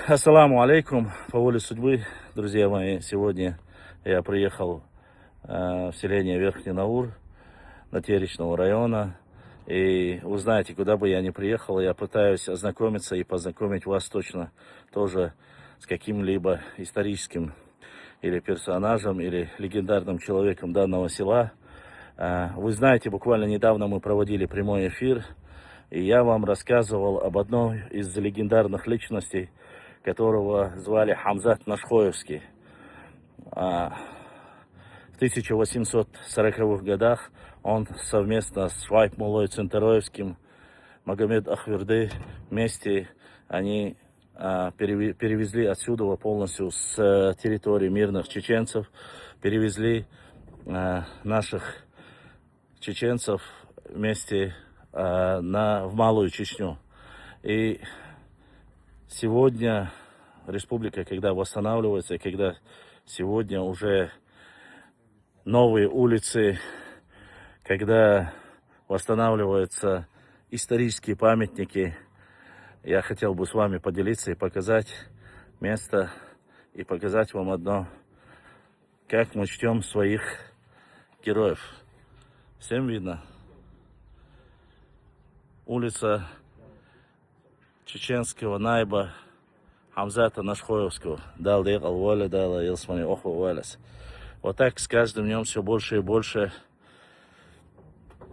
Ассаламу алейкум. По воле судьбы, друзья мои, сегодня я приехал в селение Верхний Наур Натеречного района. И вы знаете, куда бы я ни приехал, я пытаюсь ознакомиться и познакомить вас точно тоже с каким-либо историческим или персонажем, или легендарным человеком данного села. Вы знаете, буквально недавно мы проводили прямой эфир, и я вам рассказывал об одной из легендарных личностей, которого звали Хамзат Нашхоевский. В 1840-х годах он совместно с Швайб Муллой Центароевским, Магомед Ахверды вместе они перевезли отсюда полностью с территории мирных чеченцев, перевезли наших чеченцев вместе в Малую Чечню. И сегодня республика, когда восстанавливается, когда сегодня уже новые улицы, когда восстанавливаются исторические памятники, я хотел бы с вами поделиться и показать место, и показать вам одно, как мы чтем своих героев. Всем видно? Улица чеченского найба Хамзата Нашхоевского. Вот так с каждым днем все больше и больше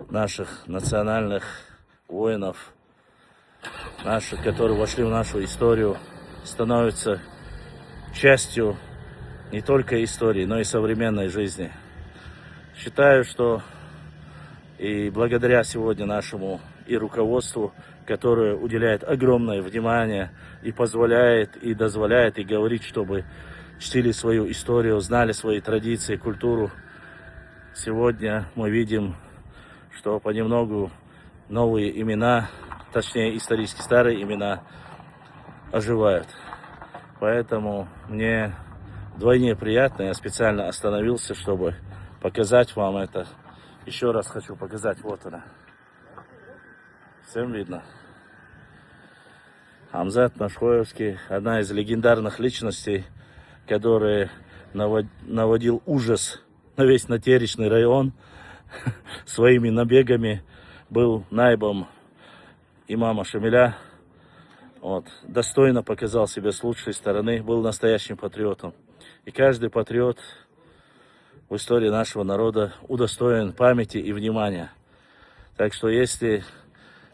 наших национальных воинов, наших, которые вошли в нашу историю, становятся частью не только истории, но и современной жизни. Считаю, что и благодаря сегодня нашему и руководству, которое уделяет огромное внимание и позволяет, и дозволяет, и говорит, чтобы чтили свою историю, знали свои традиции, культуру. Сегодня мы видим, что понемногу новые имена, точнее исторически старые имена, оживают. Поэтому мне вдвойне приятно, я специально остановился, чтобы показать вам это. Еще раз хочу показать, вот она. Всем видно? Хамзат Нашхоевский, одна из легендарных личностей, который наводил ужас на весь Натеречный район своими набегами, был найбом имама Шамиля, достойно показал себя с лучшей стороны, был настоящим патриотом. И каждый патриот в истории нашего народа удостоен памяти и внимания. Так что если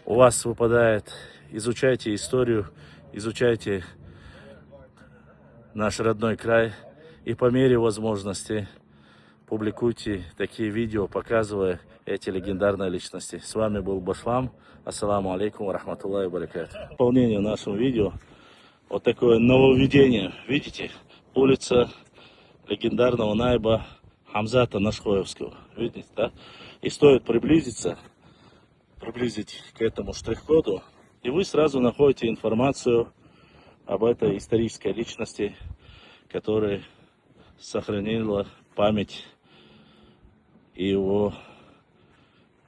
у вас выпадает, изучайте историю, изучайте наш родной край и по мере возможности публикуйте такие видео, показывая эти легендарные личности. С вами был Башлам. Ассаламу алейкум ва рахматуллахи ва баракату. В дополнение нашему видео вот такое нововведение. Видите? Улица легендарного найба Хамзата Нашхоевского. Видите, да? И стоит приблизить к этому штрих-коду, и вы сразу находите информацию об этой исторической личности, которая сохранила память и его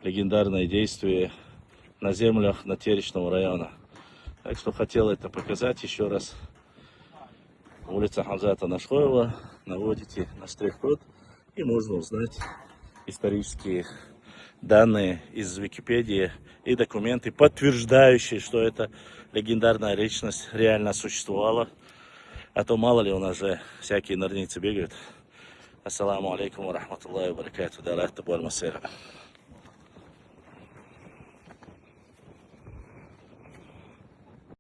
легендарные действия на землях Натеречного района. Так что хотел это показать еще раз. Улица Хамзата Нашхоева, наводите на штрих-код, и можно узнать исторические данные из Википедии и документы, подтверждающие, что эта легендарная личность реально существовала. А то мало ли у нас же всякие норницы бегают. Ассаламу алейкум ва рахматуллахи ва баракату.